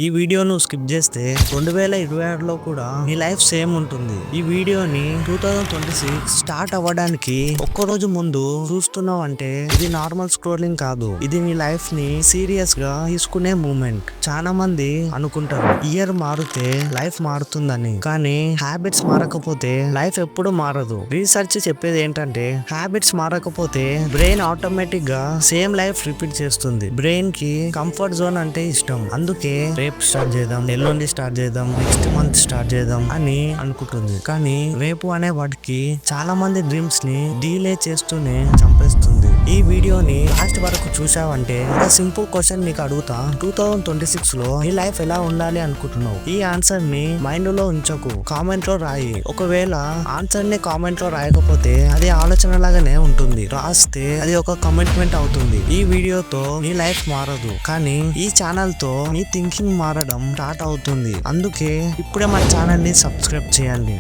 ఈ వీడియోను స్కిప్ చేస్తే 2026లో కూడా నీ లైఫ్ సేమ్ ఉంటుంది. ఈ వీడియోని 2026 స్టార్ట్ అవ్వడానికి ఒక్కరోజు ముందు చూస్తున్నావు అంటే ఇది నార్మల్ స్క్రోలింగ్ కాదు. ఇది నీ లైఫ్ ని సీరియస్ గా తీసుకునే మూమెంట్. చాలా మంది అనుకుంటారు ఇయర్ మారితే లైఫ్ మారుతుందని, కానీ హ్యాబిట్స్ మారకపోతే లైఫ్ ఎప్పుడు మారదు. రీసెర్చ్ చెప్పేది ఏంటంటే హ్యాబిట్స్ మారకపోతే బ్రెయిన్ ఆటోమేటిక్ గా సేమ్ లైఫ్ రిపీట్ చేస్తుంది. బ్రెయిన్ కి కంఫర్ట్ జోన్ అంటే ఇష్టం. అందుకే రేపు స్టార్ట్ చేద్దాం, ఎల్లుండి స్టార్ట్ చేద్దాం, నెక్స్ట్ మంత్ స్టార్ట్ చేద్దాం అని అనుకుంటుంది. కానీ రేపు అనే వాటికి చాలా మంది డ్రీమ్స్ ని డిలే చేస్తూనే చంపేస్తుంది. ఈ వీడియోని లాస్ట్ వరకు చూసావంటే ఒక సింపుల్ క్వశ్చన్ నీకు అడుగుతా. 2026 లో నీ లైఫ్ ఎలా ఉండాలి అనుకుంటున్నావు? ఈ ఆన్సర్ ని మైండ్ లో ఉంచకు, కామెంట్ లో రాయి. ఒకవేళ ఆన్సర్ ని కామెంట్ లో రాయకపోతే అది ఆలోచన లాగానే ఉంటుంది. రాస్తే అది ఒక కమిట్మెంట్ అవుతుంది. ఈ వీడియోతో నీ లైఫ్ మారదు, కానీ ఈ ఛానల్ తో నీ థింకింగ్ మారడం స్టార్ట్ అవుతుంది. అందుకే ఇప్పుడే మన ఛానల్ ని సబ్స్క్రైబ్ చేయండి.